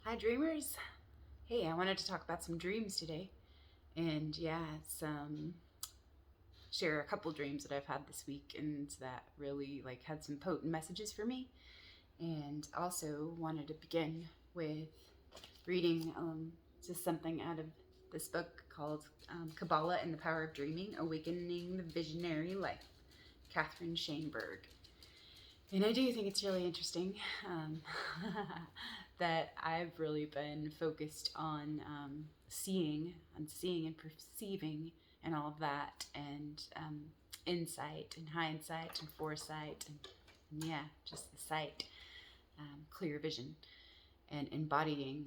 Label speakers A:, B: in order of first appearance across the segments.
A: Hi, dreamers. Hey, I wanted to talk about some dreams today. And share a couple dreams that I've had this week and that really had some potent messages for me. And also wanted to begin with reading just something out of this book called Kabbalah and the Power of Dreaming, Awakening the Visionary Life, Catherine Shaneberg. And I do think it's really interesting that I've really been focused on seeing and perceiving and all of that, and insight and hindsight and foresight and yeah, just the sight, clear vision, and embodying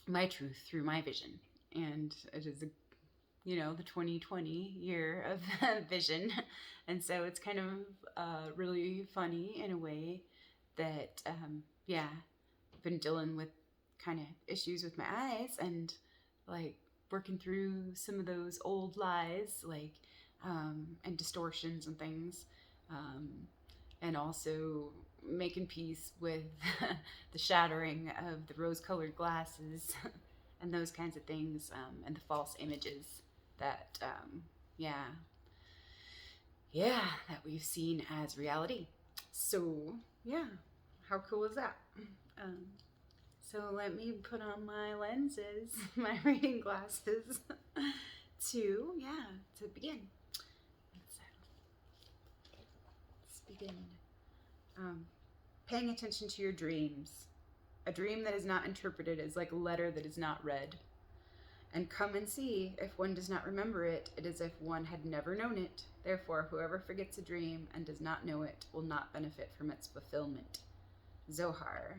A: my truth through my vision. And it is the 2020 year of vision. And so it's kind of really funny in a way that, I've been dealing with kind of issues with my eyes and working through some of those old lies, and distortions and things. And also making peace with the shattering of the rose colored glasses and those kinds of things, and the false images that that we've seen as reality. So yeah, how cool is that? um, so let me put on my lenses, my reading glasses, to begin. Let's begin. Paying attention to your dreams. A dream that is not interpreted is like a letter that is not read. And come and see, if one does not remember it, it is as if one had never known it. Therefore, whoever forgets a dream and does not know it will not benefit from its fulfillment. Zohar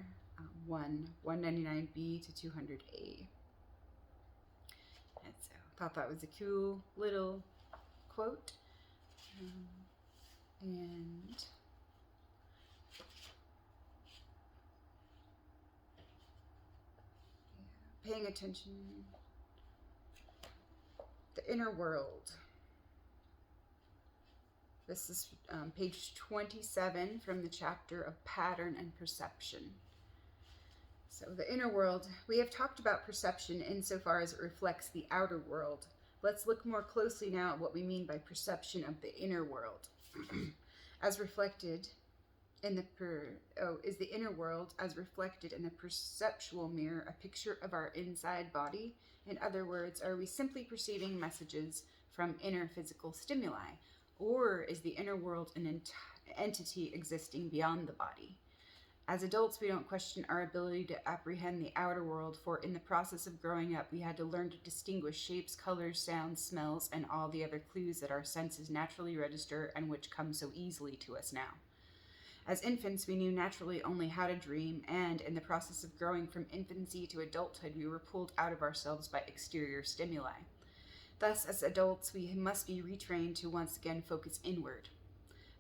A: 199b to 200a. And so I thought that was a cool little quote. And paying attention. The inner world. This is page 27 from the chapter of pattern and perception. So the inner world, we have talked about perception insofar as it reflects the outer world. Let's look more closely now at what we mean by perception of the inner world. As reflected in is the inner world as reflected in the perceptual mirror a picture of our inside body? In other words, are we simply perceiving messages from inner physical stimuli? Or is the inner world an entity existing beyond the body? As adults, we don't question our ability to apprehend the outer world, for in the process of growing up, we had to learn to distinguish shapes, colors, sounds, smells, and all the other clues that our senses naturally register and which come so easily to us now. As infants, we knew naturally only how to dream, and in the process of growing from infancy to adulthood, we were pulled out of ourselves by exterior stimuli. Thus, as adults, we must be retrained to once again focus inward.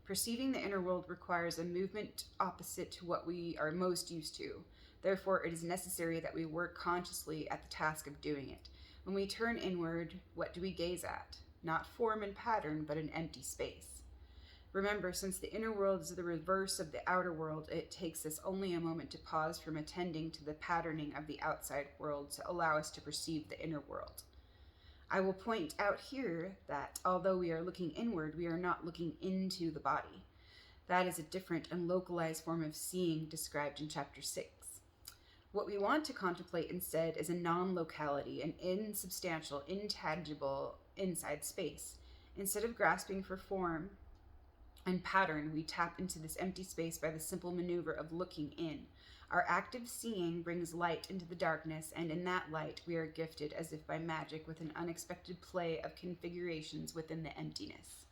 A: Perceiving the inner world requires a movement opposite to what we are most used to. Therefore, it is necessary that we work consciously at the task of doing it. When we turn inward, what do we gaze at? Not form and pattern, but an empty space. Remember, since the inner world is the reverse of the outer world, it takes us only a moment to pause from attending to the patterning of the outside world to allow us to perceive the inner world. I will point out here that although we are looking inward, we are not looking into the body. That is a different and localized form of seeing described in chapter 6. What we want to contemplate instead is a non-locality, an insubstantial, intangible inside space. Instead of grasping for form and pattern, we tap into this empty space by the simple maneuver of looking in. Our active seeing brings light into the darkness, and in that light we are gifted as if by magic with an unexpected play of configurations within the emptiness.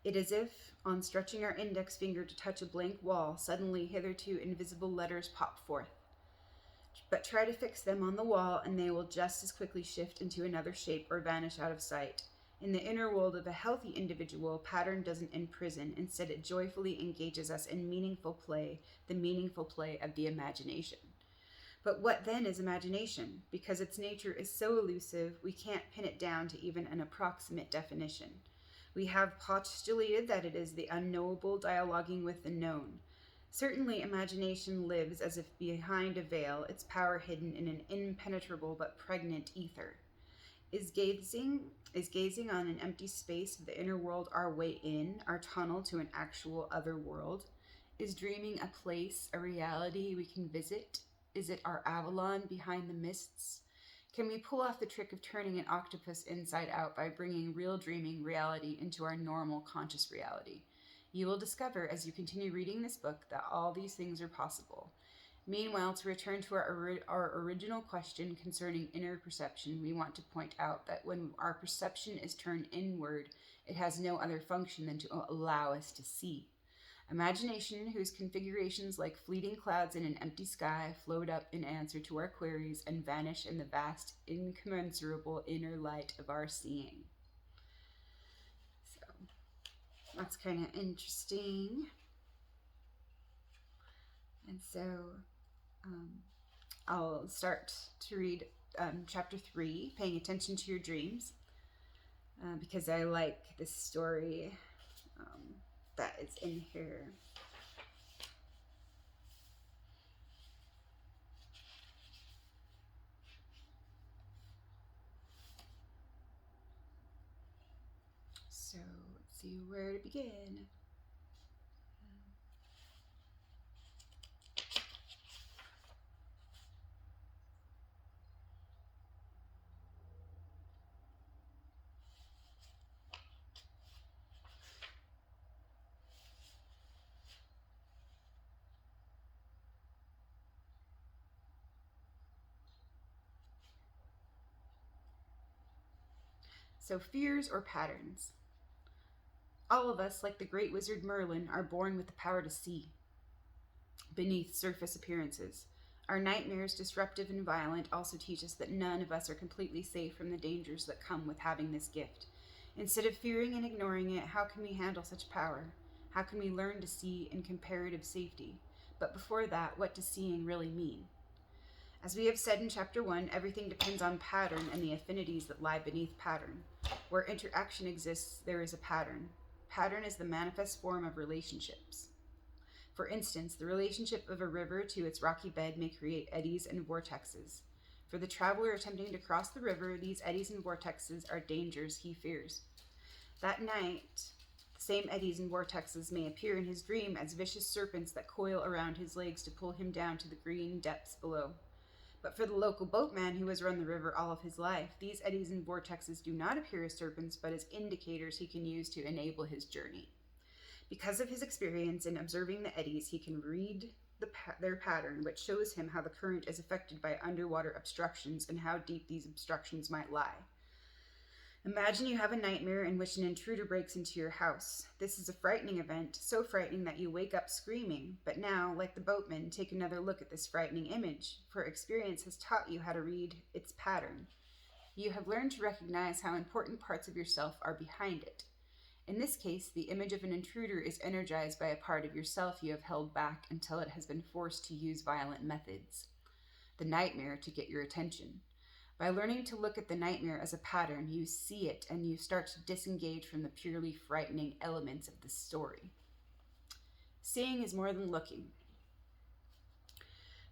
A: It is as if, on stretching our index finger to touch a blank wall, suddenly hitherto invisible letters pop forth. But try to fix them on the wall, and they will just as quickly shift into another shape or vanish out of sight. In the inner world of a healthy individual, pattern doesn't imprison. Instead, it joyfully engages us in meaningful play, the meaningful play of the imagination. But what then is imagination? Because its nature is so elusive, we can't pin it down to even an approximate definition. We have postulated that it is the unknowable dialoguing with the known. Certainly, imagination lives as if behind a veil, its power hidden in an impenetrable but pregnant ether. Is gazing on an empty space of the inner world our way in, our tunnel to an actual other world? Is dreaming a place, a reality we can visit? Is it our Avalon behind the mists? Can we pull off the trick of turning an octopus inside out by bringing real dreaming reality into our normal conscious reality? You will discover as you continue reading this book that all these things are possible. Meanwhile, to return to our original question concerning inner perception, we want to point out that when our perception is turned inward, it has no other function than to allow us to see. Imagination, whose configurations like fleeting clouds in an empty sky float up in answer to our queries and vanish in the vast, incommensurable inner light of our seeing. So that's kind of interesting. And so I'll start to read chapter 3, paying attention to your dreams, because I like this story that is in here. So let's see where to begin. So, fears or patterns. All of us, like the great wizard Merlin, are born with the power to see beneath surface appearances. Our nightmares, disruptive and violent, also teach us that none of us are completely safe from the dangers that come with having this gift. Instead of fearing and ignoring it, how can we handle such power? How can we learn to see in comparative safety? But before that, what does seeing really mean? As we have said in chapter 1, everything depends on pattern and the affinities that lie beneath pattern. Where interaction exists, there is a pattern. Pattern is the manifest form of relationships. For instance, the relationship of a river to its rocky bed may create eddies and vortexes. For the traveler attempting to cross the river, these eddies and vortexes are dangers he fears. That night, the same eddies and vortexes may appear in his dream as vicious serpents that coil around his legs to pull him down to the green depths below. But for the local boatman who has run the river all of his life, these eddies and vortexes do not appear as serpents, but as indicators he can use to enable his journey. Because of his experience in observing the eddies, he can read their pattern, which shows him how the current is affected by underwater obstructions and how deep these obstructions might lie. Imagine you have a nightmare in which an intruder breaks into your house. This is a frightening event, so frightening that you wake up screaming. But now, like the boatman, take another look at this frightening image, for experience has taught you how to read its pattern. You have learned to recognize how important parts of yourself are behind it. In this case, the image of an intruder is energized by a part of yourself you have held back until it has been forced to use violent methods. The nightmare to get your attention. By learning to look at the nightmare as a pattern, you see it and you start to disengage from the purely frightening elements of the story. Seeing is more than looking.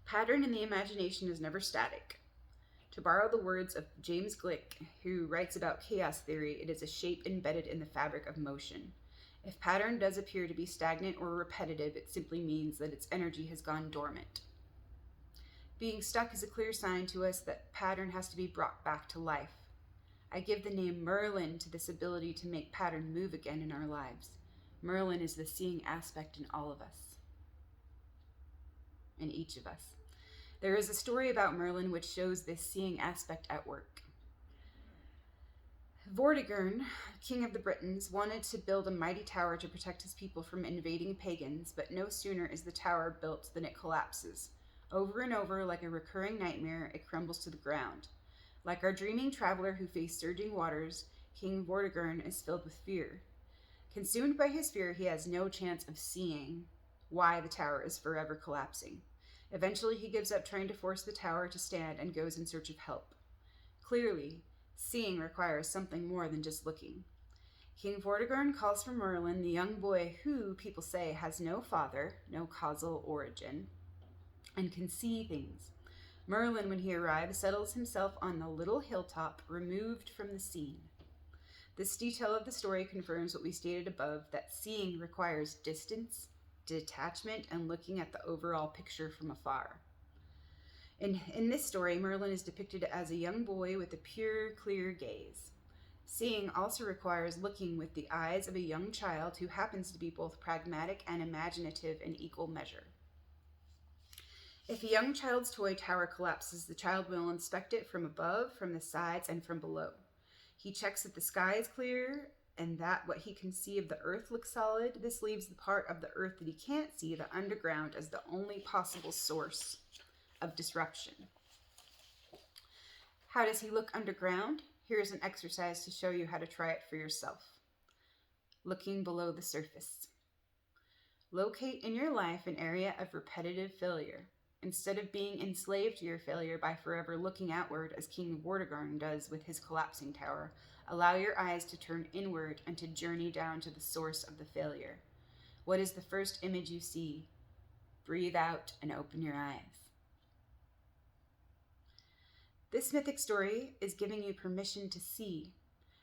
A: Pattern in the imagination is never static. To borrow the words of James Glick, who writes about chaos theory, it is a shape embedded in the fabric of motion. If pattern does appear to be stagnant or repetitive, it simply means that its energy has gone dormant. Being stuck is a clear sign to us that pattern has to be brought back to life. I give the name Merlin to this ability to make pattern move again in our lives. Merlin is the seeing aspect in all of us, in each of us. There is a story about Merlin which shows this seeing aspect at work. Vortigern, king of the Britons, wanted to build a mighty tower to protect his people from invading pagans, but no sooner is the tower built than it collapses. Over and over, like a recurring nightmare, it crumbles to the ground. Like our dreaming traveler who faced surging waters, King Vortigern is filled with fear. Consumed by his fear, he has no chance of seeing why the tower is forever collapsing. Eventually, he gives up trying to force the tower to stand and goes in search of help. Clearly, seeing requires something more than just looking. King Vortigern calls for Merlin, the young boy who, people say, has no father, no causal origin, and can see things. Merlin, when he arrives, settles himself on the little hilltop removed from the scene. This detail of the story confirms what we stated above, that seeing requires distance, detachment, and looking at the overall picture from afar. In this story, Merlin is depicted as a young boy with a pure, clear gaze. Seeing also requires looking with the eyes of a young child who happens to be both pragmatic and imaginative in equal measure. If a young child's toy tower collapses, the child will inspect it from above, from the sides, and from below. He checks that the sky is clear and that what he can see of the earth looks solid. This leaves the part of the earth that he can't see, the underground, as the only possible source of disruption. How does he look underground? Here's an exercise to show you how to try it for yourself. Looking below the surface. Locate in your life an area of repetitive failure. Instead of being enslaved to your failure by forever looking outward, as King Vortigern does with his collapsing tower, allow your eyes to turn inward and to journey down to the source of the failure. What is the first image you see? Breathe out and open your eyes. This mythic story is giving you permission to see.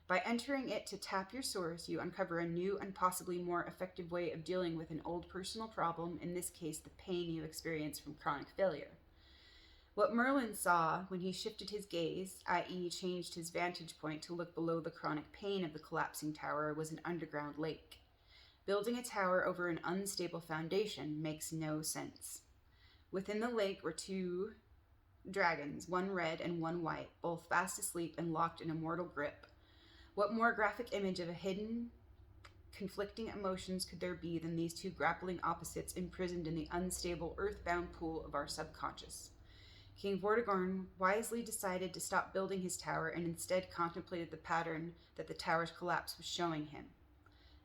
A: By entering it to tap your source, you uncover a new and possibly more effective way of dealing with an old personal problem, in this case, the pain you experience from chronic failure. What Merlin saw when he shifted his gaze, i.e. changed his vantage point to look below the chronic pain of the collapsing tower, was an underground lake. Building a tower over an unstable foundation makes no sense. Within the lake were two dragons, one red and one white, both fast asleep and locked in a mortal grip. What more graphic image of a hidden, conflicting emotions could there be than these two grappling opposites imprisoned in the unstable, earthbound pool of our subconscious? King Vortigern wisely decided to stop building his tower and instead contemplated the pattern that the tower's collapse was showing him.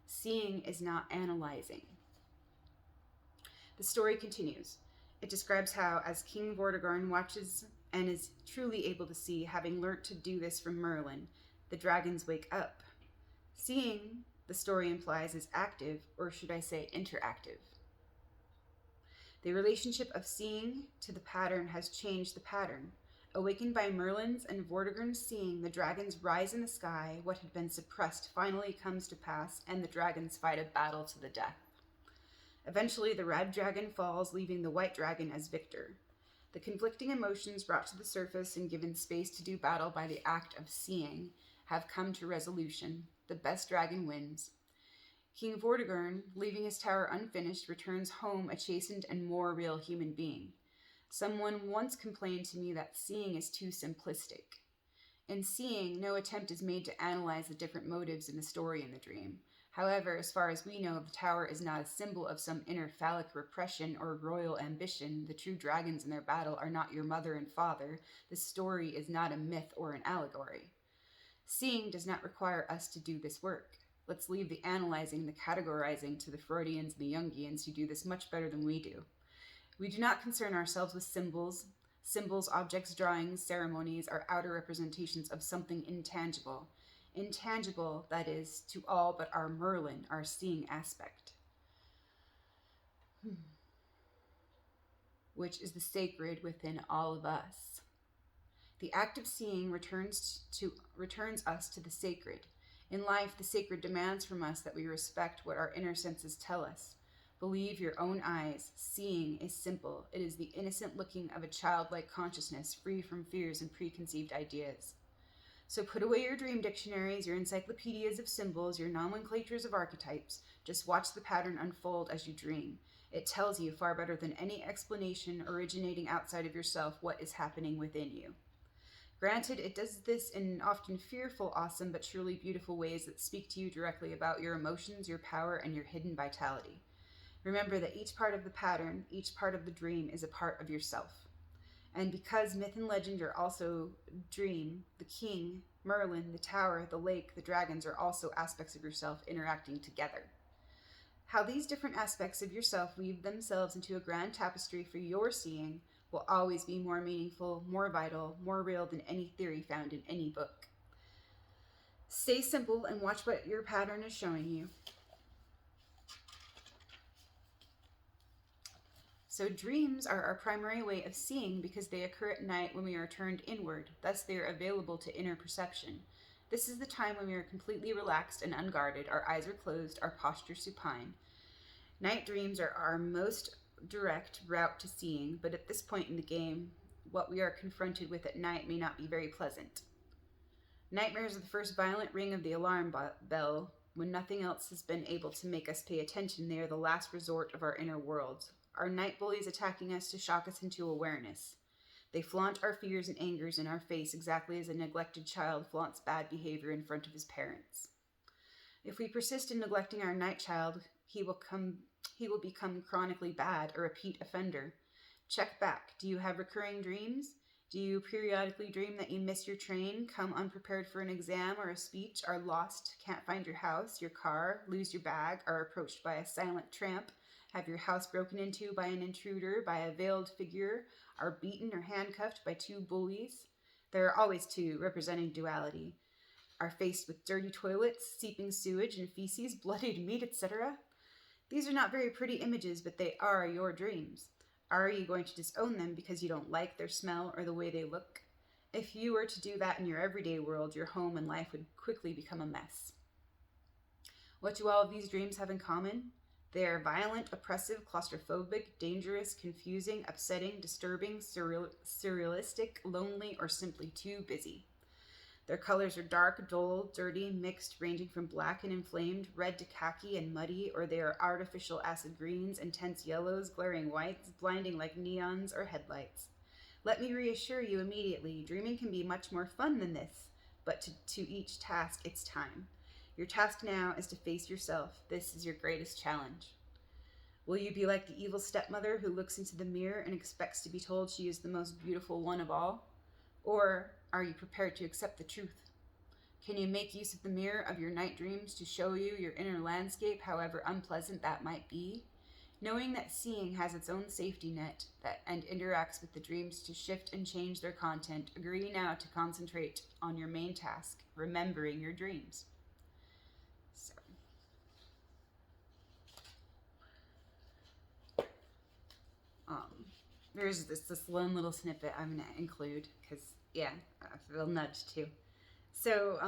A: Seeing is not analyzing. The story continues. It describes how, as King Vortigern watches and is truly able to see, having learnt to do this from Merlin, the dragons wake up. Seeing, the story implies, is active, or should I say interactive. The relationship of seeing to the pattern has changed the pattern. Awakened by Merlin's and Vortigern's seeing, the dragons rise in the sky. What had been suppressed finally comes to pass, and the dragons fight a battle to the death. Eventually, the red dragon falls, leaving the white dragon as victor. The conflicting emotions brought to the surface and given space to do battle by the act of seeing have come to resolution. The best dragon wins. King Vortigern, leaving his tower unfinished, returns home a chastened and more real human being. Someone once complained to me that seeing is too simplistic. In seeing, no attempt is made to analyze the different motives in the story and the dream. However, as far as we know, the tower is not a symbol of some inner phallic repression or royal ambition. The true dragons in their battle are not your mother and father. The story is not a myth or an allegory. Seeing does not require us to do this work. Let's leave the analyzing, the categorizing to the Freudians and the Jungians, who do this much better than we do. We do not concern ourselves with symbols. Symbols, objects, drawings, ceremonies are outer representations of something intangible. Intangible, that is, to all but our Merlin, our seeing aspect. Which is the sacred within all of us. The act of seeing returns us to the sacred. In life, the sacred demands from us that we respect what our inner senses tell us. Believe your own eyes. Seeing is simple. It is the innocent looking of a childlike consciousness, free from fears and preconceived ideas. So put away your dream dictionaries, your encyclopedias of symbols, your nomenclatures of archetypes. Just watch the pattern unfold as you dream. It tells you far better than any explanation originating outside of yourself what is happening within you. Granted, it does this in often fearful, awesome, but truly beautiful ways that speak to you directly about your emotions, your power, and your hidden vitality. Remember that each part of the pattern, each part of the dream is a part of yourself. And because myth and legend are also dream, the king, Merlin, the tower, the lake, the dragons are also aspects of yourself interacting together. How these different aspects of yourself weave themselves into a grand tapestry for your seeing will always be more meaningful, more vital, more real than any theory found in any book. Stay simple and watch what your pattern is showing you. So dreams are our primary way of seeing because they occur at night when we are turned inward. Thus, they are available to inner perception. This is the time when we are completely relaxed and unguarded. Our eyes are closed, our posture supine. Night dreams are our most direct route to seeing, but at this point in the game, what we are confronted with at night may not be very pleasant. Nightmares are the first violent ring of the alarm bell. When nothing else has been able to make us pay attention, they are the last resort of our inner world. Our night bullies attacking us to shock us into awareness. They flaunt our fears and angers in our face exactly as a neglected child flaunts bad behavior in front of his parents. If we persist in neglecting our night child, he will become chronically bad, a repeat offender. Check back. Do you have recurring dreams? Do you periodically dream that you miss your train, come unprepared for an exam or a speech, are lost, can't find your house, your car, lose your bag, are approached by a silent tramp, have your house broken into by an intruder, by a veiled figure, are beaten or handcuffed by two bullies? There are always two, representing duality. Are faced with dirty toilets, seeping sewage and feces, bloodied meat, etc. These are not very pretty images, but they are your dreams. Are you going to disown them because you don't like their smell or the way they look? If you were to do that in your everyday world, your home and life would quickly become a mess. What do all of these dreams have in common? They are violent, oppressive, claustrophobic, dangerous, confusing, upsetting, disturbing, surrealistic, lonely, or simply too busy. Their colors are dark, dull, dirty, mixed, ranging from black and inflamed, red to khaki and muddy, or they are artificial acid greens, intense yellows, glaring whites, blinding like neons or headlights. Let me reassure you immediately, dreaming can be much more fun than this, but to each task its time. Your task now is to face yourself. This is your greatest challenge. Will you be like the evil stepmother who looks into the mirror and expects to be told she is the most beautiful one of all? Or are you prepared to accept the truth? Can you make use of the mirror of your night dreams to show you your inner landscape, however unpleasant that might be? Knowing that seeing has its own safety net and interacts with the dreams to shift and change their content, agree now to concentrate on your main task, remembering your dreams. So, there's this one little snippet I'm going to include because, yeah, I feel nudged too. So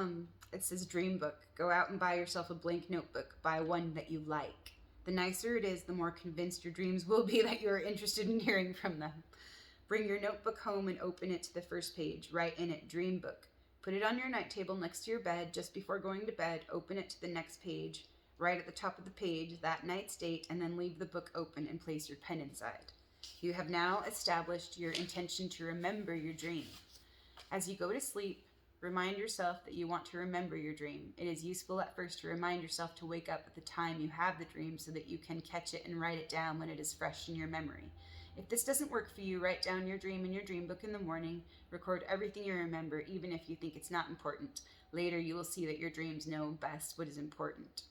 A: it says dream book. Go out and buy yourself a blank notebook. Buy one that you like. The nicer it is, the more convinced your dreams will be that you're interested in hearing from them. Bring your notebook home and open it to the first page. Write in it, dream book. Put it on your night table next to your bed just before going to bed. Open it to the next page. Write at the top of the page that night's date and then leave the book open and place your pen inside. You have now established your intention to remember your dream. As you go to sleep, remind yourself that you want to remember your dream. It is useful at first to remind yourself to wake up at the time you have the dream so that you can catch it and write it down when it is fresh in your memory. If this doesn't work for you, write down your dream in your dream book in the morning. Record everything you remember, even if you think it's not important. Later, you will see that your dreams know best what is important.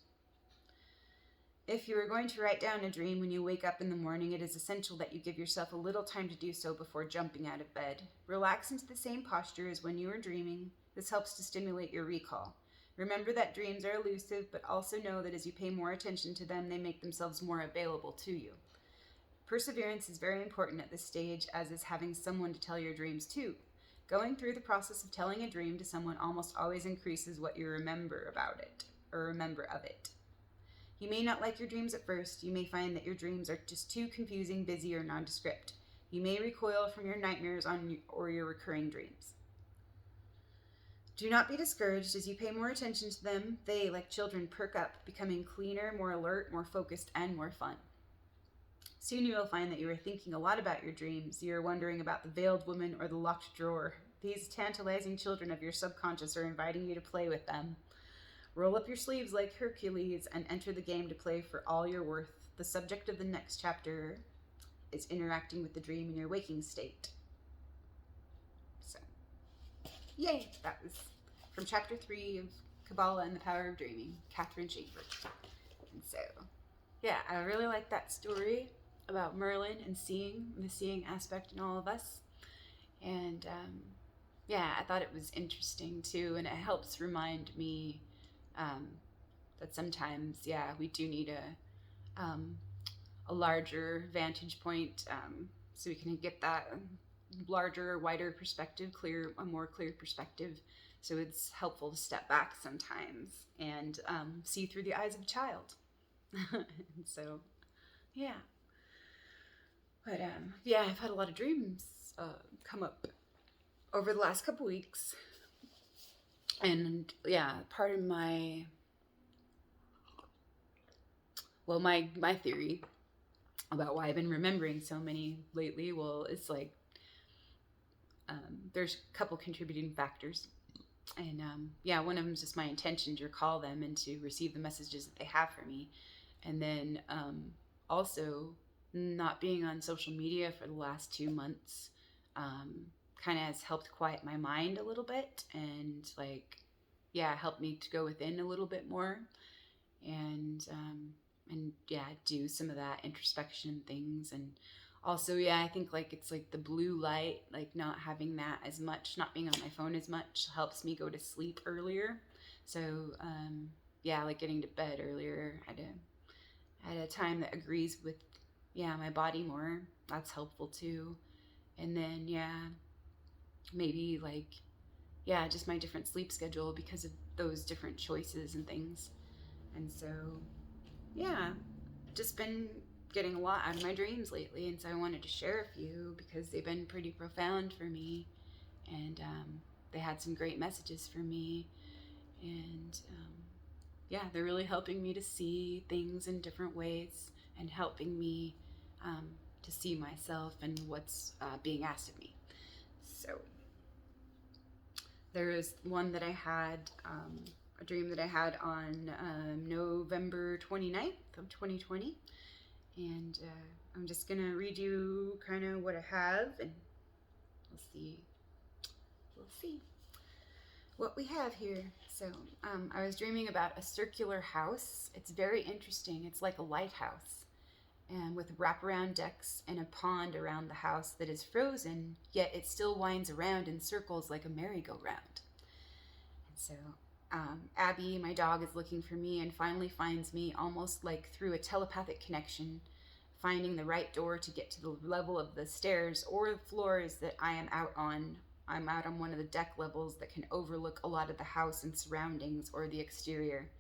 A: If you are going to write down a dream when you wake up in the morning, it is essential that you give yourself a little time to do so before jumping out of bed. Relax into the same posture as when you were dreaming. This helps to stimulate your recall. Remember that dreams are elusive, but also know that as you pay more attention to them, they make themselves more available to you. Perseverance is very important at this stage, as is having someone to tell your dreams to. Going through the process of telling a dream to someone almost always increases what you remember about it, or remember of it. You may not like your dreams at first. You may find that your dreams are just too confusing, busy, or nondescript. You may recoil from your nightmares or your recurring dreams. Do not be discouraged. As you pay more attention to them, they, like children, perk up, becoming cleaner, more alert, more focused, and more fun. Soon you will find that you are thinking a lot about your dreams. You are wondering about the veiled woman or the locked drawer. These tantalizing children of your subconscious are inviting you to play with them. Roll up your sleeves like Hercules and enter the game to play for all you're worth. The subject of the next chapter is interacting with the dream in your waking state. So, yay! That was from chapter 3 of Kabbalah and the Power of Dreaming, Catherine Schaefer. And so, yeah, I really like that story about Merlin and seeing, the seeing aspect in all of us. And yeah, I thought it was interesting too, and it helps remind me um, that sometimes, yeah, we do need a larger vantage point, so we can get that larger, wider perspective, a more clear perspective. So it's helpful to step back sometimes and see through the eyes of a child. So, yeah. But yeah, I've had a lot of dreams come up over the last couple weeks, and yeah, part of my theory about why I've been remembering so many lately, well, it's like there's a couple contributing factors. And yeah, one of them is just my intention to recall them and to receive the messages that they have for me. And then also not being on social media for the last 2 months kind of has helped quiet my mind a little bit, and like, yeah, helped me to go within a little bit more, and yeah, do some of that introspection things. And also, yeah, I think like it's like the blue light, like not having that as much, not being on my phone as much, helps me go to sleep earlier. So yeah, like getting to bed earlier at a time that agrees with, yeah, my body more. That's helpful too. And then yeah, maybe like, yeah, just my different sleep schedule because of those different choices and things. And so yeah, just been getting a lot out of my dreams lately, and so I wanted to share a few because they've been pretty profound for me, and they had some great messages for me, and yeah, they're really helping me to see things in different ways and helping me to see myself and what's being asked of me. So there is one that I had, a dream that I had on November 29th of 2020. And I'm just going to read you kind of what I have, and we'll see what we have here. So I was dreaming about a circular house. It's very interesting. It's like a lighthouse, and with wraparound decks and a pond around the house that is frozen, yet it still winds around in circles like a merry-go-round. And so Abby, my dog, is looking for me and finally finds me almost like through a telepathic connection, finding the right door to get to the level of the stairs or the floors that I am out on. I'm out on one of the deck levels that can overlook a lot of the house and surroundings or the exterior.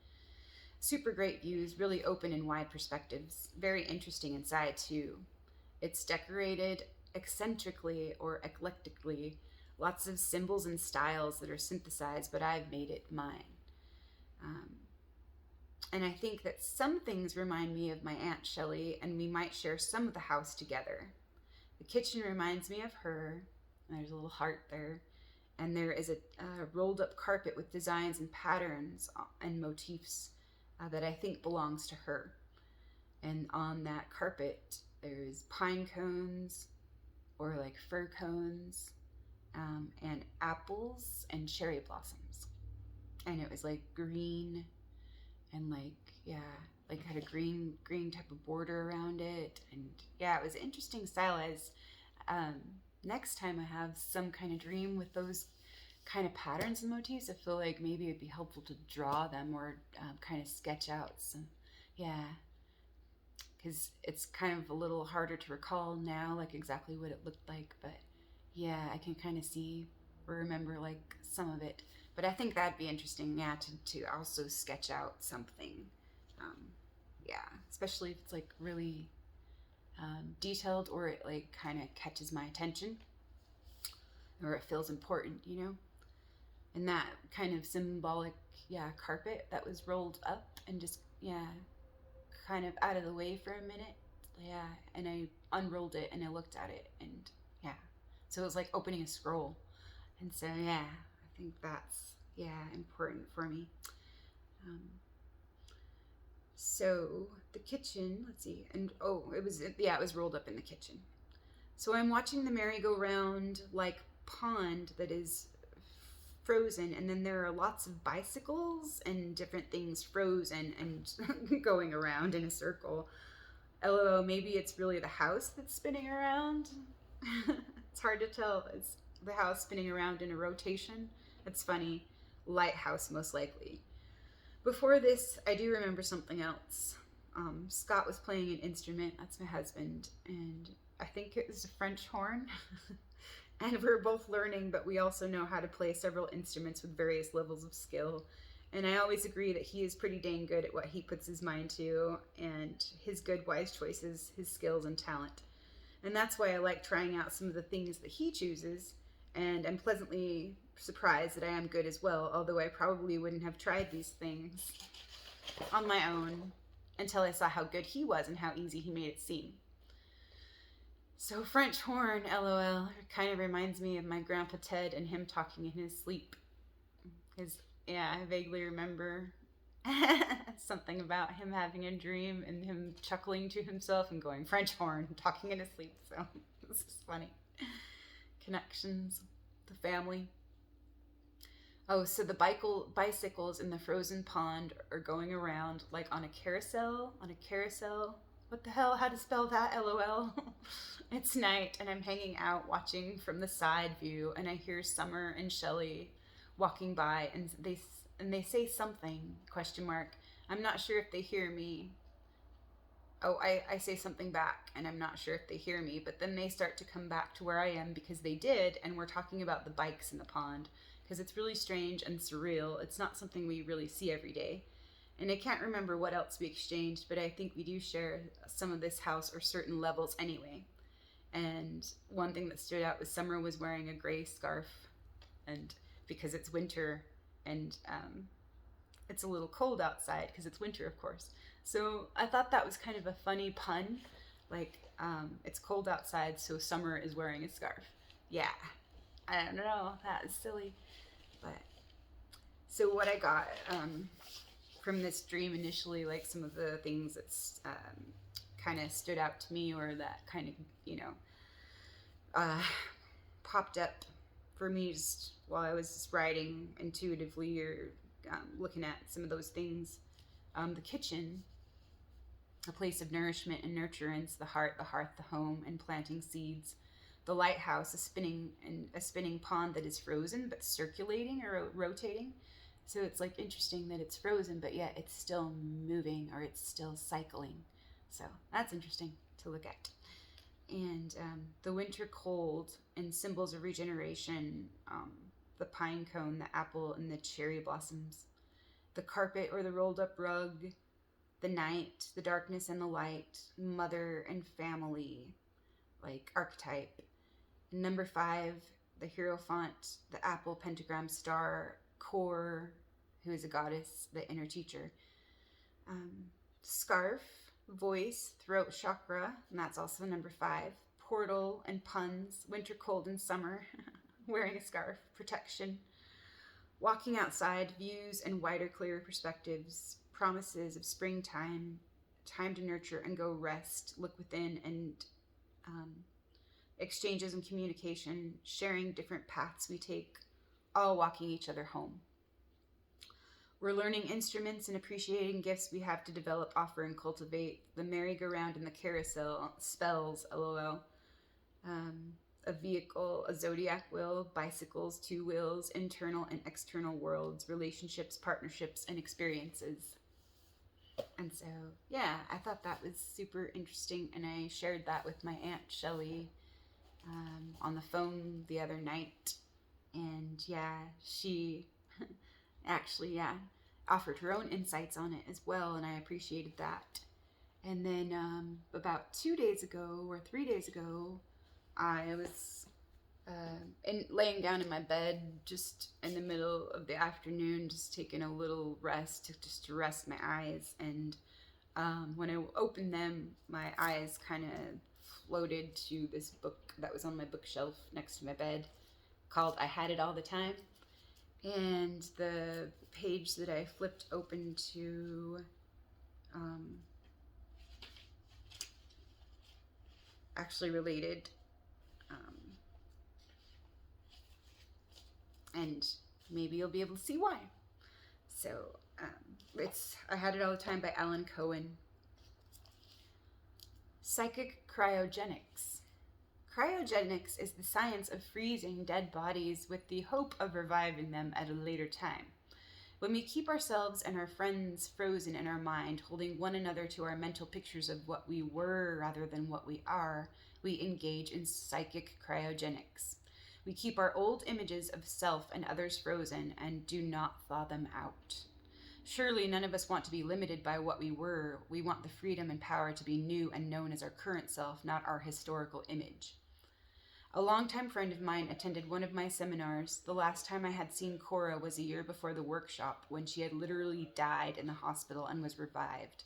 A: Super great views, really open and wide perspectives. Very interesting inside too. It's decorated eccentrically or eclectically. Lots of symbols and styles that are synthesized, but I've made it mine. And I think that some things remind me of my Aunt Shelley, and we might share some of the house together. The kitchen reminds me of her, and there's a little heart there. And there is a rolled up carpet with designs and patterns and motifs that I think belongs to her. And on that carpet, there's pine cones or like fir cones, and apples and cherry blossoms. And it was like green and like, yeah, like had a green type of border around it. And yeah, it was interesting stylized. Next time I have some kind of dream with those kind of patterns and motifs, I feel like maybe it'd be helpful to draw them or kind of sketch out some, yeah, because it's kind of a little harder to recall now, like exactly what it looked like. But yeah, I can kind of see or remember like some of it. But I think that'd be interesting, yeah, to also sketch out something. Yeah, especially if it's like really detailed, or it like kind of catches my attention, or it feels important, you know? And that kind of symbolic, yeah, carpet that was rolled up and just, yeah, kind of out of the way for a minute. Yeah, and I unrolled it and I looked at it, and yeah. So it was like opening a scroll. And so, yeah, I think that's, yeah, important for me. So the kitchen, let's see, and it was rolled up in the kitchen. So I'm watching the merry-go-round like pond that is frozen, and then there are lots of bicycles and different things frozen and going around in a circle. LOL, maybe it's really the house that's spinning around. It's hard to tell. the house spinning around in a rotation. That's funny. Lighthouse, most likely. Before this, I do remember something else. Scott was playing an instrument. That's my husband. And I think it was a French horn. And we were both learning, but we also know how to play several instruments with various levels of skill. And I always agree that he is pretty dang good at what he puts his mind to, and his good, wise choices, his skills and talent. And that's why I like trying out some of the things that he chooses, and I'm pleasantly surprised that I am good as well, although I probably wouldn't have tried these things on my own until I saw how good he was and how easy he made it seem. So French horn, LOL, kind of reminds me of my Grandpa Ted and him talking in his sleep. Because, yeah, I vaguely remember something about him having a dream and him chuckling to himself and going French horn, talking in his sleep. So this is funny. Connections, the family. Oh, so the bicycles in the frozen pond are going around like on a carousel. On a carousel. What the hell? How to spell that? LOL. It's night and I'm hanging out watching from the side view, and I hear Summer and Shelley walking by, and they say something, question mark. I'm not sure if they hear me. Oh, I say something back, and I'm not sure if they hear me, but then they start to come back to where I am because they did, and we're talking about the bikes in the pond, because it's really strange and surreal. It's not something we really see every day. And I can't remember what else we exchanged, but I think we do share some of this house or certain levels anyway. And one thing that stood out was Summer was wearing a gray scarf, and because it's winter and it's a little cold outside because it's winter, of course. So I thought that was kind of a funny pun, like it's cold outside, so Summer is wearing a scarf. Yeah, I don't know, that is silly. But so what I got from this dream initially, like some of the things that's kind of stood out to me, or that kind of, popped up for me just while I was writing intuitively, or looking at some of those things. The kitchen, a place of nourishment and nurturance, the heart, the hearth, the home, and planting seeds. The lighthouse, a spinning pond that is frozen but circulating or rotating. So it's like interesting that it's frozen, but yet it's still moving, or it's still cycling. So that's interesting to look at. And the winter cold and symbols of regeneration, the pine cone, the apple, and the cherry blossoms. The carpet or the rolled up rug, the night, the darkness and the light, mother and family, like archetype. Number 5, the Hierophant, the apple, pentagram, star, core, who is a goddess, the inner teacher. Scarf, voice, throat chakra, and that's also number 5. Portal and puns, winter, cold, and summer, wearing a scarf, protection. Walking outside, views and wider, clearer perspectives, promises of springtime, time to nurture and go rest, look within, and exchanges and communication, sharing different paths we take, all walking each other home. We're learning instruments and appreciating gifts we have to develop, offer, and cultivate. The merry-go-round and the carousel, spells, LOL. A vehicle, a zodiac wheel, bicycles, 2 wheels, internal and external worlds, relationships, partnerships, and experiences. And so, yeah, I thought that was super interesting, and I shared that with my Aunt Shelley on the phone the other night. And yeah, she actually, offered her own insights on it as well, and I appreciated that. And then about 2 days ago or 3 days ago, I was laying down in my bed just in the middle of the afternoon, just taking a little rest, just to rest my eyes. And when I opened them, my eyes kind of floated to this book that was on my bookshelf next to my bed called I Had It All the Time. And the page that I flipped open to actually related. And maybe you'll be able to see why. So it's I Had It All the Time by Alan Cohen. Psychic cryogenics. Cryogenics is the science of freezing dead bodies with the hope of reviving them at a later time. When we keep ourselves and our friends frozen in our mind, holding one another to our mental pictures of what we were rather than what we are, we engage in psychic cryogenics. We keep our old images of self and others frozen and do not thaw them out. Surely none of us want to be limited by what we were. We want the freedom and power to be new and known as our current self, not our historical image. A longtime friend of mine attended one of my seminars. The last time I had seen Cora was a year before the workshop, when she had literally died in the hospital and was revived.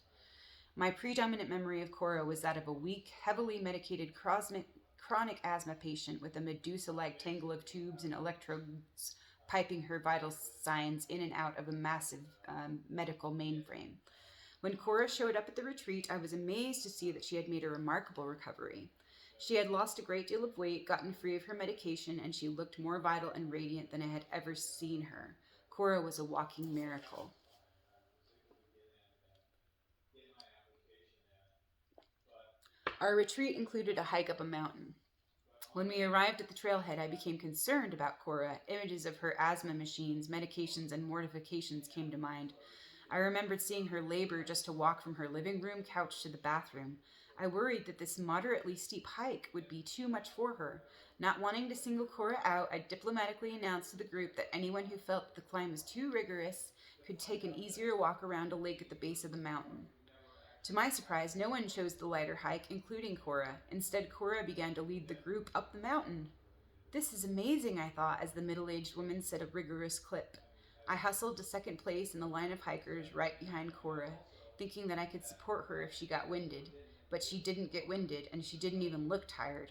A: My predominant memory of Cora was that of a weak, heavily medicated chronic asthma patient with a Medusa-like tangle of tubes and electrodes piping her vital signs in and out of a massive medical mainframe. When Cora showed up at the retreat, I was amazed to see that she had made a remarkable recovery. She had lost a great deal of weight, gotten free of her medication, and she looked more vital and radiant than I had ever seen her. Cora was a walking miracle. Our retreat included a hike up a mountain. When we arrived at the trailhead, I became concerned about Cora. Images of her asthma machines, medications, and mortifications came to mind. I remembered seeing her labor just to walk from her living room couch to the bathroom. I worried that this moderately steep hike would be too much for her. Not wanting to single Cora out, I diplomatically announced to the group that anyone who felt the climb was too rigorous could take an easier walk around a lake at the base of the mountain. To my surprise, no one chose the lighter hike, including Cora. Instead, Cora began to lead the group up the mountain. This is amazing, I thought, as the middle-aged woman said a rigorous clip. I hustled to second place in the line of hikers right behind Cora, thinking that I could support her if she got winded. But she didn't get winded, and she didn't even look tired.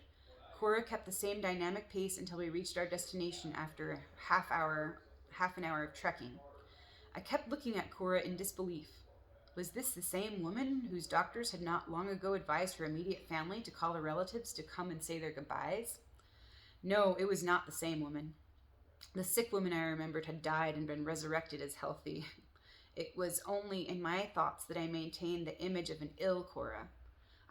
A: Cora kept the same dynamic pace until we reached our destination after half an hour of trekking. I kept looking at Cora in disbelief. Was this the same woman whose doctors had not long ago advised her immediate family to call her relatives to come and say their goodbyes? No, it was not the same woman. The sick woman I remembered had died and been resurrected as healthy. It was only in my thoughts that I maintained the image of an ill Cora.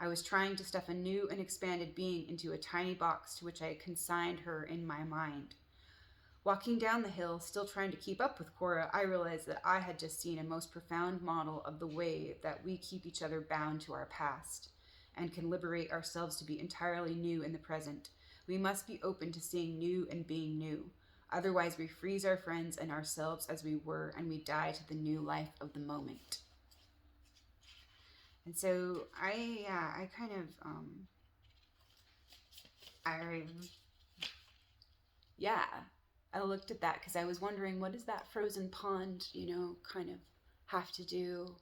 A: I was trying to stuff a new and expanded being into a tiny box to which I had consigned her in my mind. Walking down the hill, still trying to keep up with Cora, I realized that I had just seen a most profound model of the way that we keep each other bound to our past and can liberate ourselves to be entirely new in the present. We must be open to seeing new and being new. Otherwise, we freeze our friends and ourselves as we were, and we die to the new life of the moment. And so I kind of, I looked at that because I was wondering, what does that frozen pond, kind of have to do,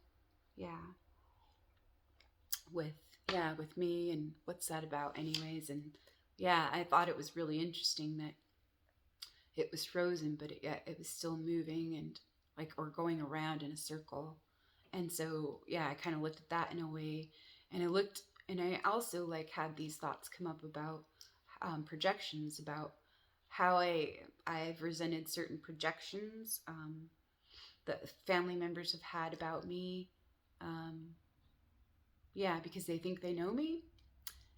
A: with, with me, and what's that about anyways? And I thought it was really interesting that it was frozen, but it was still moving and or going around in a circle. And so, I kind of looked at that in a way, and I also had these thoughts come up about projections, about how I've resented certain projections that family members have had about me, because they think they know me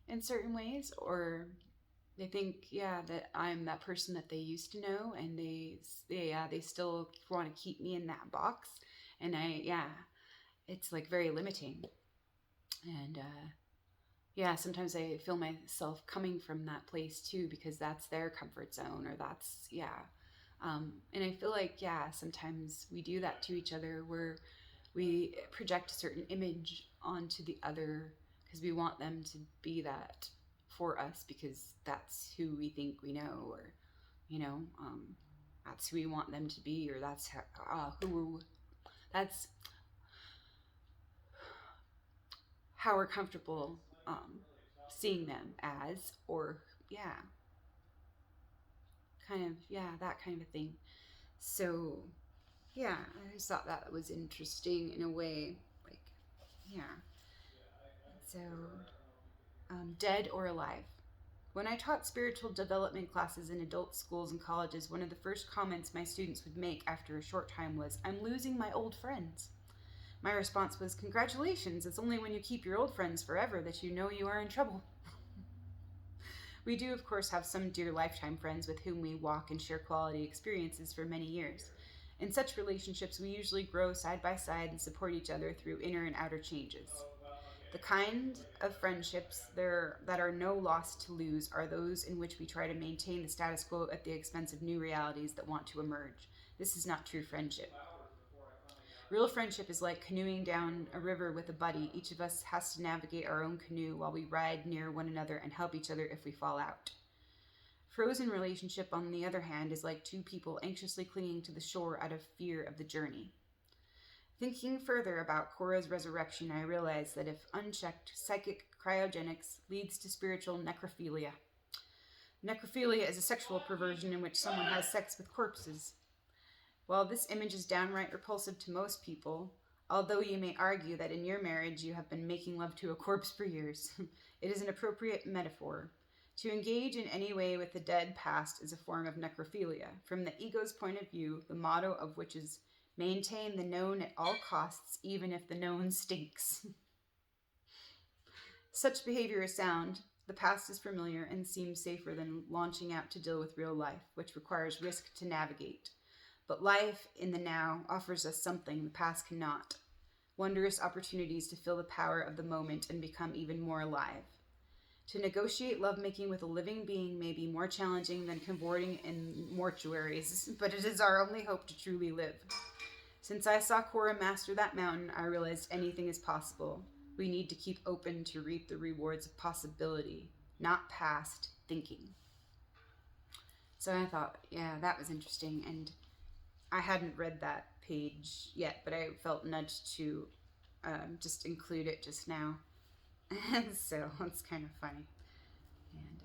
A: in certain ways, or they think that I'm that person that they used to know, and they still want to keep me in that box, and it's very limiting. And sometimes I feel myself coming from that place too, because that's their comfort zone, or that's and I feel like sometimes we do that to each other, where we project a certain image onto the other because we want them to be that for us, because that's who we think we know, or that's who we want them to be, or that's that's how we're comfortable seeing them as, or that kind of thing. So I just thought that was interesting in a way, so dead or alive. When I taught spiritual development classes in adult schools and colleges, one of the first comments my students would make after a short time was, "I'm losing my old friends." My response was, "Congratulations, it's only when you keep your old friends forever that you know you are in trouble." We do, of course, have some dear lifetime friends with whom we walk and share quality experiences for many years. In such relationships, we usually grow side by side and support each other through inner and outer changes. The kind of friendships that are no loss to lose are those in which we try to maintain the status quo at the expense of new realities that want to emerge. This is not true friendship. Real friendship is like canoeing down a river with a buddy. Each of us has to navigate our own canoe while we ride near one another and help each other if we fall out. Frozen relationship, on the other hand, is like two people anxiously clinging to the shore out of fear of the journey. Thinking further about Korra's resurrection, I realized that if unchecked, psychic cryogenics leads to spiritual necrophilia. Necrophilia is a sexual perversion in which someone has sex with corpses. While this image is downright repulsive to most people, although you may argue that in your marriage you have been making love to a corpse for years, it is an appropriate metaphor. To engage in any way with the dead past is a form of necrophilia. From the ego's point of view, the motto of which is maintain the known at all costs, even if the known stinks. Such behavior is sound. The past is familiar and seems safer than launching out to deal with real life, which requires risk to navigate. But life in the now offers us something the past cannot. Wondrous opportunities to feel the power of the moment and become even more alive. To negotiate lovemaking with a living being may be more challenging than cavorting in mortuaries, but it is our only hope to truly live. Since I saw Korra master that mountain, I realized anything is possible. We need to keep open to reap the rewards of possibility, not past thinking. So I thought, yeah, that was interesting. And I hadn't read that page yet, but I felt nudged to just include it just now. So it's kind of funny. And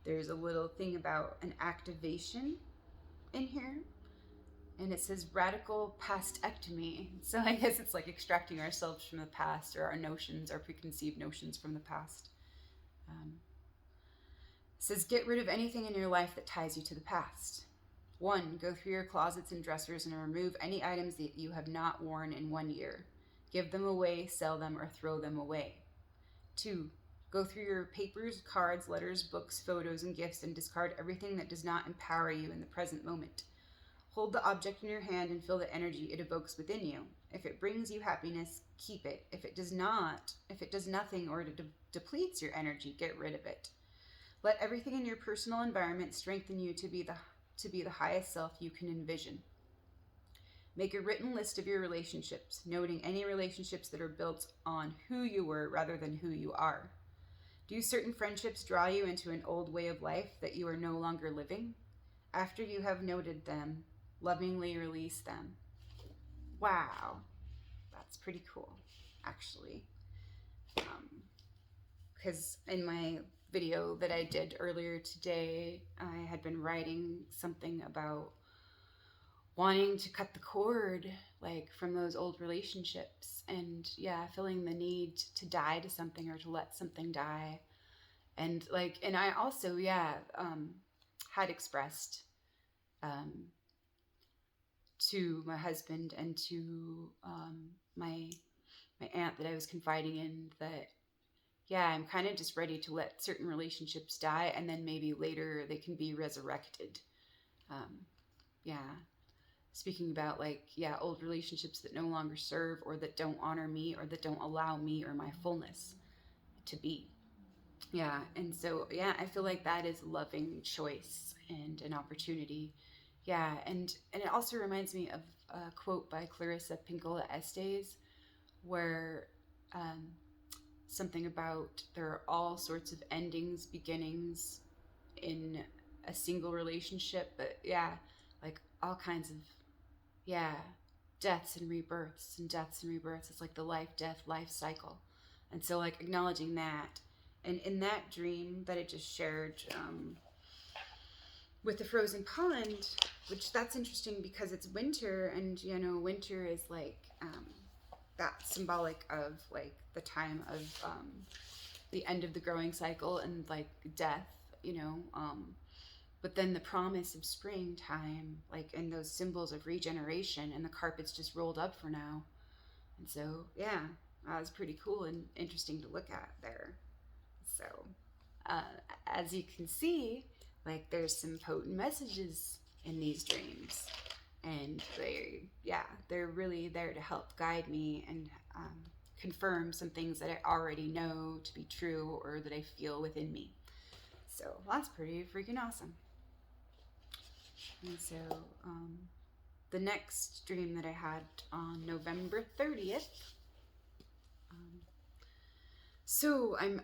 A: there's a little thing about an activation in here. And it says radical pastectomy. So I guess it's like extracting ourselves from the past, or our notions, our preconceived notions from the past. It says get rid of anything in your life that ties you to the past. 1. Go through your closets and dressers and remove any items that you have not worn in 1 year. Give them away, sell them, or throw them away. 2. Go through your papers, cards, letters, books, photos, and gifts and discard everything that does not empower you in the present moment. Hold the object in your hand and feel the energy it evokes within you. If it brings you happiness, keep it. If it does not, if it does nothing or it depletes your energy, get rid of it. Let everything in your personal environment strengthen you to be the highest self you can envision. Make a written list of your relationships, noting any relationships that are built on who you were rather than who you are. Do certain friendships draw you into an old way of life that you are no longer living? After you have noted them, lovingly release them. Wow, that's pretty cool, actually. Because in my video that I did earlier today, I had been writing something about wanting to cut the cord, like from those old relationships, and feeling the need to die to something or to let something die. And I also, had expressed to my husband and to my aunt that I was confiding in that, I'm kind of just ready to let certain relationships die, and then maybe later they can be resurrected. Speaking about old relationships that no longer serve, or that don't honor me, or that don't allow me or my fullness to be. And so, I feel like that is a loving choice and an opportunity. And it also reminds me of a quote by Clarissa Pinkola Estes, where something about there are all sorts of endings, beginnings in a single relationship, but all kinds of deaths and rebirths and deaths and rebirths. It's like the life, death, life cycle. And so acknowledging that, and in that dream that it just shared with the frozen pond, which that's interesting because it's winter, and winter is that's symbolic of the time of the end of the growing cycle and death, but then the promise of springtime, and those symbols of regeneration, and the carpet's just rolled up for now. And so that was pretty cool and interesting to look at there. So uh, as you can see, like there's some potent messages in these dreams, and they're really there to help guide me and confirm some things that I already know to be true or that I feel within me. So that's pretty freaking awesome. And so the next dream that I had on November 30th. So I'm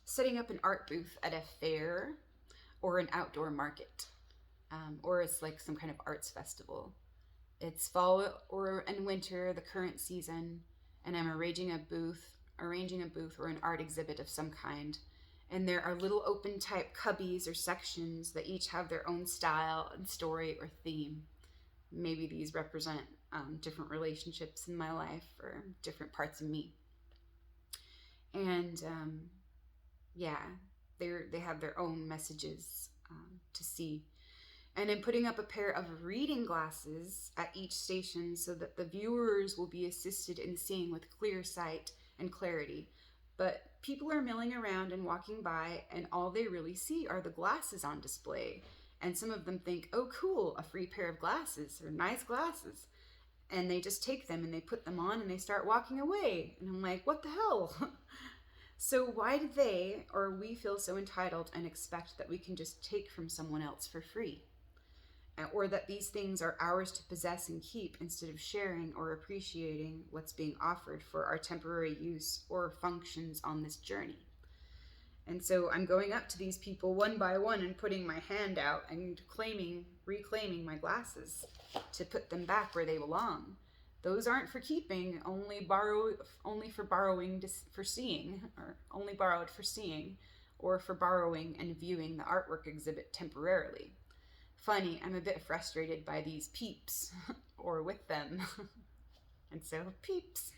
A: setting up an art booth at a fair or an outdoor market, or it's like some kind of arts festival. It's fall or and winter, the current season, and I'm arranging a booth or an art exhibit of some kind. And there are little open type cubbies or sections that each have their own style and story or theme. Maybe these represent different relationships in my life or different parts of me. And they have their own messages to see. And I'm putting up a pair of reading glasses at each station so that the viewers will be assisted in seeing with clear sight and clarity. But people are milling around and walking by, and all they really see are the glasses on display. And some of them think, oh, cool, a free pair of glasses, or nice glasses. And they just take them and they put them on and they start walking away. And I'm like, what the hell? So why do they or we feel so entitled and expect that we can just take from someone else for free? Or that these things are ours to possess and keep instead of sharing or appreciating what's being offered for our temporary use or functions on this journey. And so I'm going up to these people one by one and putting my hand out and reclaiming my glasses to put them back where they belong. Those aren't for keeping, only for borrowing for seeing, or only borrowed for seeing, or for borrowing and viewing the artwork exhibit temporarily. Funny, I'm a bit frustrated by these peeps, or with them. And so, peeps.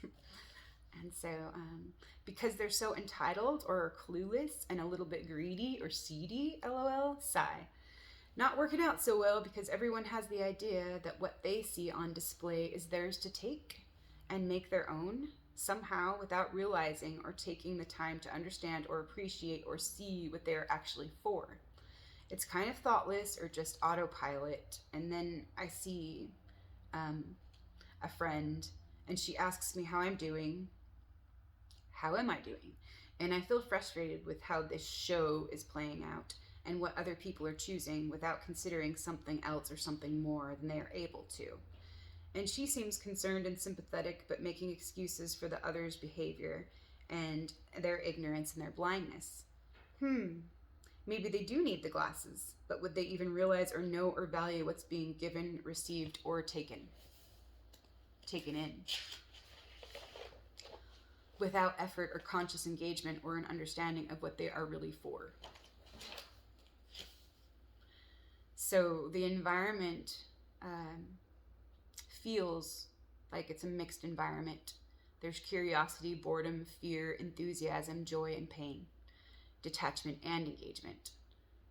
A: And so, because they're so entitled or clueless and a little bit greedy or seedy, lol, sigh. Not working out so well because everyone has the idea that what they see on display is theirs to take and make their own, somehow without realizing or taking the time to understand or appreciate or see what they are actually for. It's kind of thoughtless or just autopilot. And then I see a friend and she asks me how I'm doing. How am I doing? And I feel frustrated with how this show is playing out and what other people are choosing without considering something else or something more than they are able to. And she seems concerned and sympathetic, but making excuses for the others' behavior and their ignorance and their blindness. Maybe they do need the glasses, but would they even realize or know or value what's being given, received, or taken in? Without effort or conscious engagement or an understanding of what they are really for. So the environment feels like it's a mixed environment. There's curiosity, boredom, fear, enthusiasm, joy, and pain, detachment, and engagement.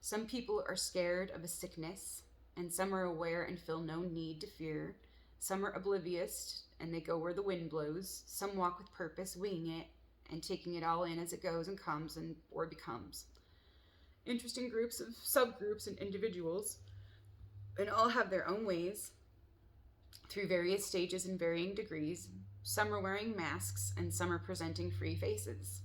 A: Some people are scared of a sickness, and some are aware and feel no need to fear. Some are oblivious, and they go where the wind blows. Some walk with purpose, winging it, and taking it all in as it goes and comes or becomes. Interesting groups of subgroups and individuals, and all have their own ways through various stages and varying degrees. Some are wearing masks, and some are presenting free faces.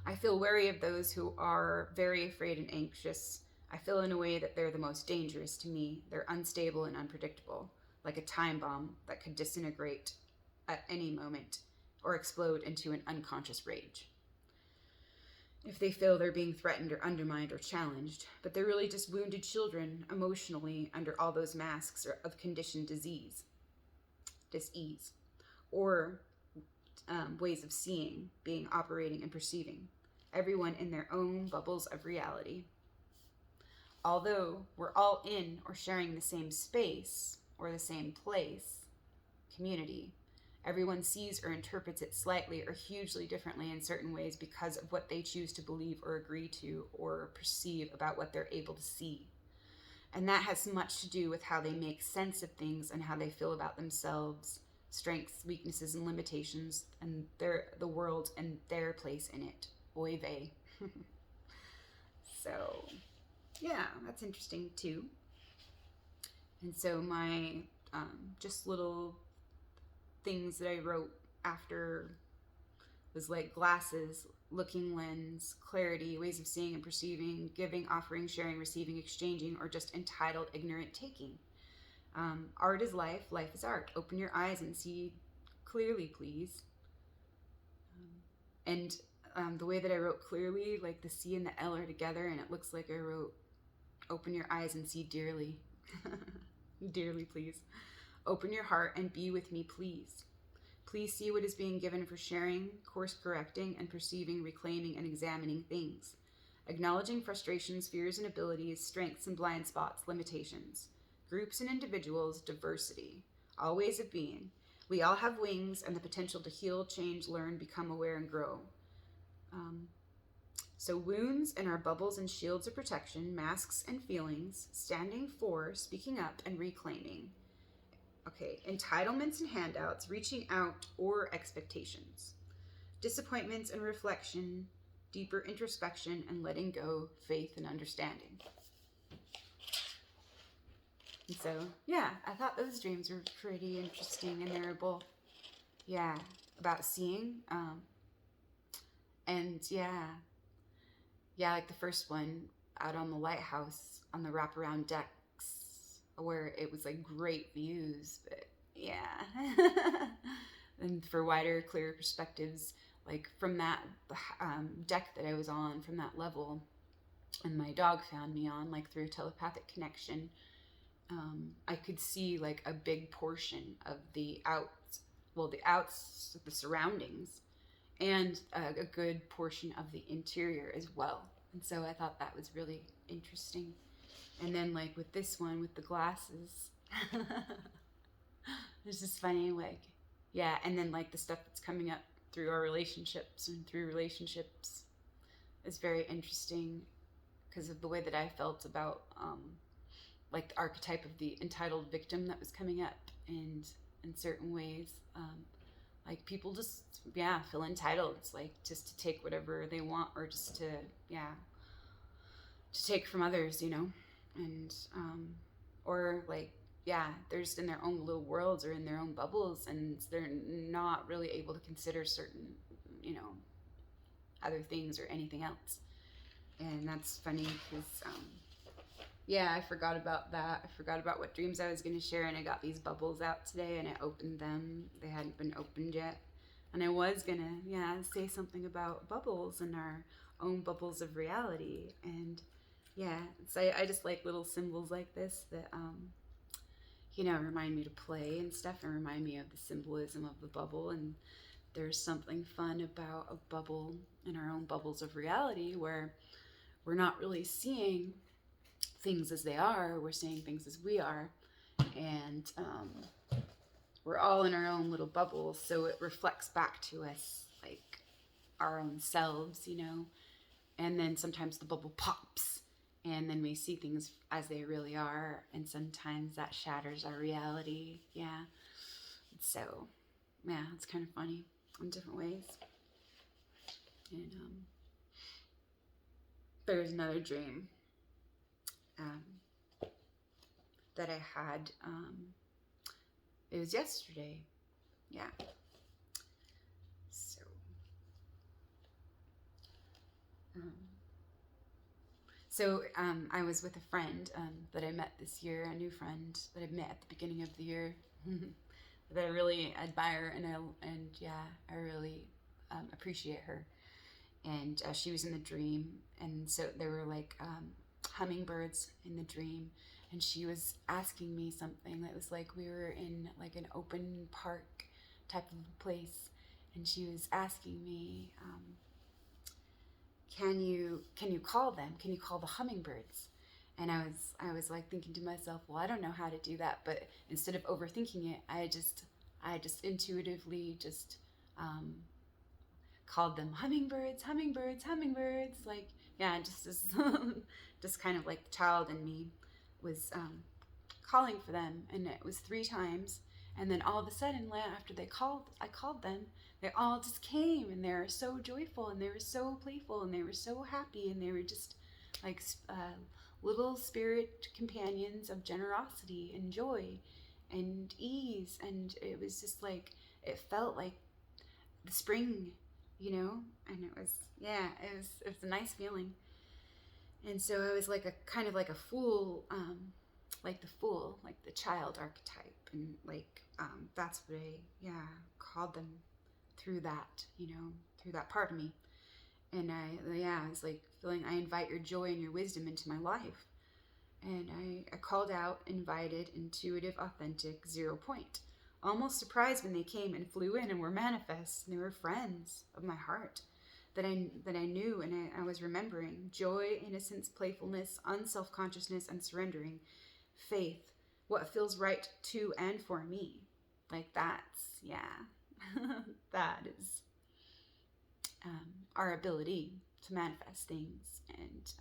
A: I feel wary of those who are very afraid and anxious. I feel in a way that they're the most dangerous to me. They're unstable and unpredictable, like a time bomb that could disintegrate at any moment or explode into an unconscious rage. If they feel they're being threatened or undermined or challenged, but they're really just wounded children emotionally under all those masks of conditioned disease, or ways of seeing, being, operating, and perceiving, everyone in their own bubbles of reality. Although we're all in or sharing the same space or the same place, community, everyone sees or interprets it slightly or hugely differently in certain ways because of what they choose to believe or agree to or perceive about what they're able to see. And that has much to do with how they make sense of things and how they feel about themselves, strengths, weaknesses, and limitations, and the world and their place in it, oy vey. So, yeah, that's interesting too. And so my just little things that I wrote after was like glasses, looking lens, clarity, ways of seeing and perceiving, giving, offering, sharing, receiving, exchanging, or just entitled, ignorant, taking. Art is life, life is art. Open your eyes and see clearly, please. And the way that I wrote clearly, like the C and the L are together, and it looks like I wrote, open your eyes and see dearly. Dearly, please. Open your heart and be with me, please. Please see what is being given for sharing, course correcting, and perceiving, reclaiming, and examining things. Acknowledging frustrations, fears and abilities, strengths and blind spots, limitations. Groups and individuals, diversity. All ways of being. We all have wings and the potential to heal, change, learn, become aware, and grow. So wounds and our bubbles and shields of protection, masks and feelings, standing for, speaking up, and reclaiming. Okay, entitlements and handouts, reaching out or expectations. Disappointments and reflection, deeper introspection and letting go, faith and understanding. And so, yeah, I thought those dreams were pretty interesting, and they were both, about seeing. And like the first one out on the lighthouse on the wraparound decks where it was like great views, but and for wider, clearer perspectives, like from that deck that I was on, from that level, and my dog found me on, like through a telepathic connection. I could see like a big portion of the surroundings, and a good portion of the interior as well. And so I thought that was really interesting. And then like with this one, with the glasses, it's just funny, like, and then like the stuff that's coming up through our relationships and through relationships is very interesting because of the way that I felt about like the archetype of the entitled victim that was coming up, and in certain ways, like people just feel entitled, like just to take whatever they want, or just to take from others, and or like they're just in their own little worlds or in their own bubbles, and they're not really able to consider certain other things or anything else. And that's funny because I forgot about that. I forgot about what dreams I was going to share, and I got these bubbles out today, and I opened them. They hadn't been opened yet. And I was going to, say something about bubbles and our own bubbles of reality. And, so I just like little symbols like this that, remind me to play and stuff, and remind me of the symbolism of the bubble. And there's something fun about a bubble in our own bubbles of reality where we're not really seeing things as they are, we're seeing things as we are, and we're all in our own little bubbles, so it reflects back to us like our own selves, and then sometimes the bubble pops, and then we see things as they really are, and sometimes that shatters our reality. So it's kind of funny in different ways. And there's another dream that I had, it was yesterday, so I was with a friend that I met this year, a new friend that I met at the beginning of the year, that I really admire, and I really appreciate her. And she was in the dream, and so there were like hummingbirds in the dream, and she was asking me something that was like, we were in like an open park type of place, and she was asking me, can you call them? Can you call the hummingbirds? And I was like thinking to myself, well, I don't know how to do that, but instead of overthinking it, I just intuitively just called them hummingbirds, hummingbirds, hummingbirds, like just kind of like the child in me was calling for them, and it was 3 times, and then all of a sudden, after I called them, They all just came, and they were so joyful, and they were so playful, and they were so happy, and they were just like little spirit companions of generosity and joy and ease. And it was just like, it felt like the spring, and it was, yeah, it was a nice feeling. And so I was like a kind of like a fool, like the child archetype, and like that's what I, yeah, called them through that, through that part of me. And I was like feeling, I invite your joy and your wisdom into my life. And I called out, invited, intuitive, authentic, 0 point. Almost surprised when they came and flew in and were manifest, and they were friends of my heart that I knew, and I was remembering: joy, innocence, playfulness, unself-consciousness, and surrendering, faith, what feels right to and for me. Like that's, yeah, that is our ability to manifest things, and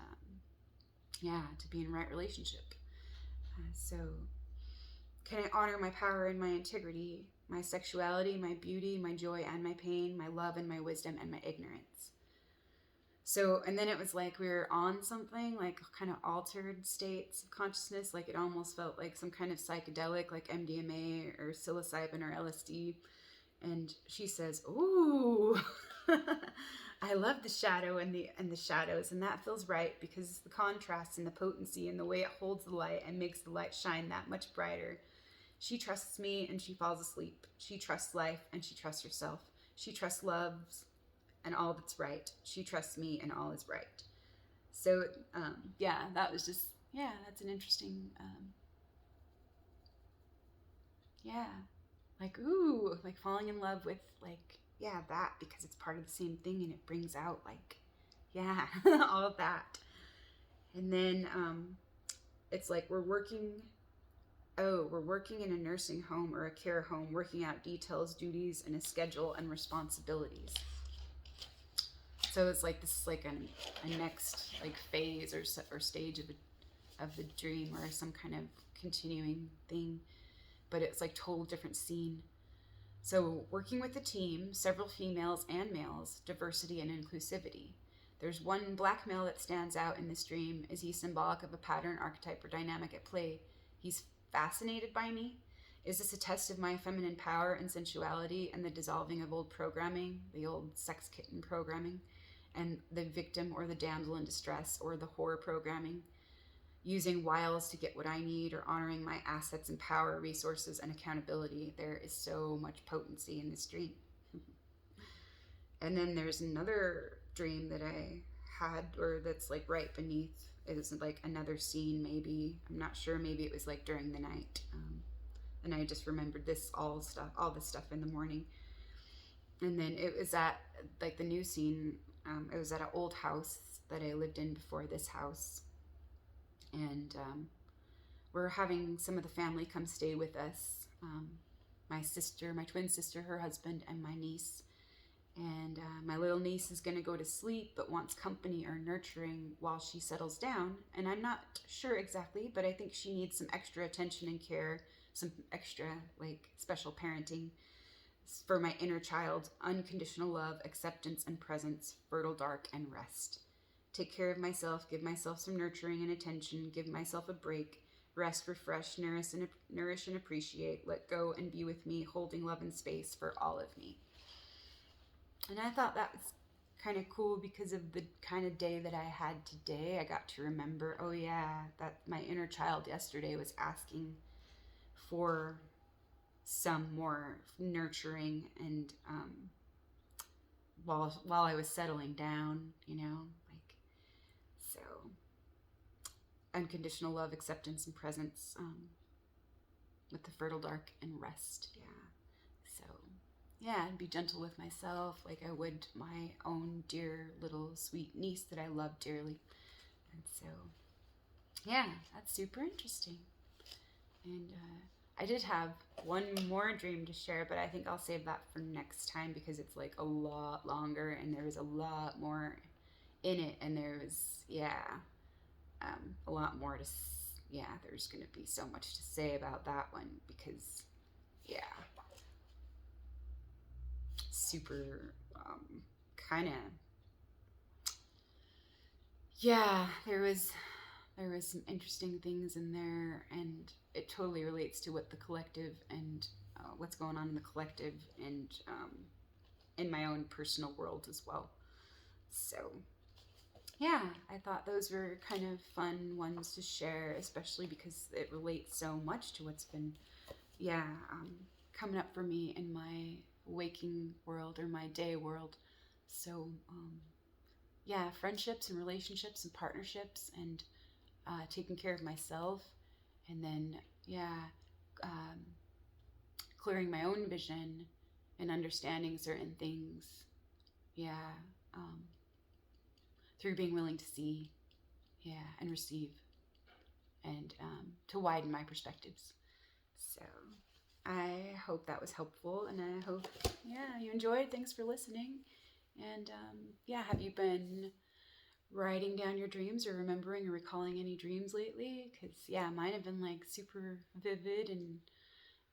A: yeah, to be in right relationship. So can I honor my power and my integrity, my sexuality, my beauty, my joy and my pain, my love and my wisdom and my ignorance? So, and then it was like we were on something, like kind of altered states of consciousness. Like it almost felt like some kind of psychedelic, like MDMA or psilocybin or LSD. And she says, "Ooh, I love the shadow and the shadows, and that feels right because the contrast and the potency and the way it holds the light and makes the light shine that much brighter. She trusts me and she falls asleep. She trusts life and she trusts herself. She trusts loves and all that's right. She trusts me and all is right." So yeah, that was just, yeah, that's an interesting, yeah, like, ooh, like falling in love with, like, yeah, that, because it's part of the same thing and it brings out, like, yeah, all of that. And then it's like we're working in a nursing home or a care home, working out details, duties, and a schedule and responsibilities. So it's like this is like a next like phase or stage of the dream, or some kind of continuing thing, but it's like total different scene. So working with a team, several females and males, diversity and inclusivity. There's one black male that stands out in this dream. Is he symbolic of a pattern, archetype, or dynamic at play? He's fascinated by me. Is this a test of my feminine power and sensuality and the dissolving of old programming, the old sex kitten programming, and the victim or the damsel in distress or the horror programming? Using wiles to get what I need, or honoring my assets and power, resources, and accountability. There is so much potency in this dream. And then there's another dream that I had, or that's like right beneath. It is like another scene, maybe. I'm not sure. Maybe it was like during the night. And I just remembered all this stuff in the morning. And then it was at like the new scene. It was at an old house that I lived in before this house. And we're having some of the family come stay with us. My sister, my twin sister, her husband, and my niece. And my little niece is going to go to sleep but wants company or nurturing while she settles down. And I'm not sure exactly, but I think she needs some extra attention and care, some extra like special parenting for my inner child: unconditional love, acceptance and presence, fertile dark, and rest. Take care of myself, give myself some nurturing and attention, give myself a break, rest, refresh, nourish and appreciate, let go and be with me, holding love and space for all of me. And I thought that was kind of cool because of the kind of day that I had today. I got to remember, oh yeah, that my inner child yesterday was asking for some more nurturing, and while I was settling down, like, so unconditional love, acceptance, and presence, with the fertile dark and rest. Yeah. So yeah, and be gentle with myself like I would my own dear little sweet niece that I love dearly. And so yeah, that's super interesting. And I did have one more dream to share, but I think I'll save that for next time because it's like a lot longer and there was a lot more in it, and there was, a lot more to, there's going to be so much to say about that one because, yeah. super kind of, yeah, there was some interesting things in there, and it totally relates to what the collective and what's going on in the collective and in my own personal world as well. So yeah, I thought those were kind of fun ones to share, especially because it relates so much to what's been, yeah, coming up for me in my waking world or my day world. So, yeah, friendships and relationships and partnerships and taking care of myself. And then, yeah, um, clearing my own vision and understanding certain things. Yeah, um, through being willing to see, yeah, and receive, and to widen my perspectives. So I hope that was helpful, and I hope, yeah, you enjoyed. Thanks for listening. And yeah, have you been writing down your dreams or remembering or recalling any dreams lately? Because, yeah, mine have been like super vivid and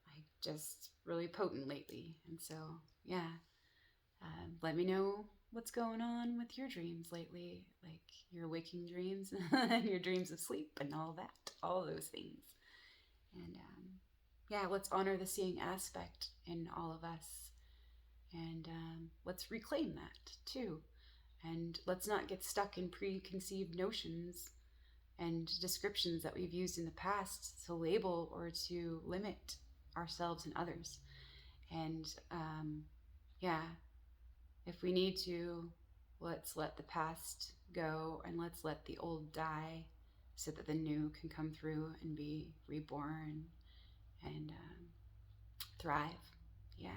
A: like just really potent lately. And so, yeah, let me know what's going on with your dreams lately, like your waking dreams and your dreams of sleep and all that, all those things. And yeah, let's honor the seeing aspect in all of us, and let's reclaim that too. And let's not get stuck in preconceived notions and descriptions that we've used in the past to label or to limit ourselves and others. And yeah, if we need to, let's let the past go and let's let the old die so that the new can come through and be reborn and thrive. Yeah.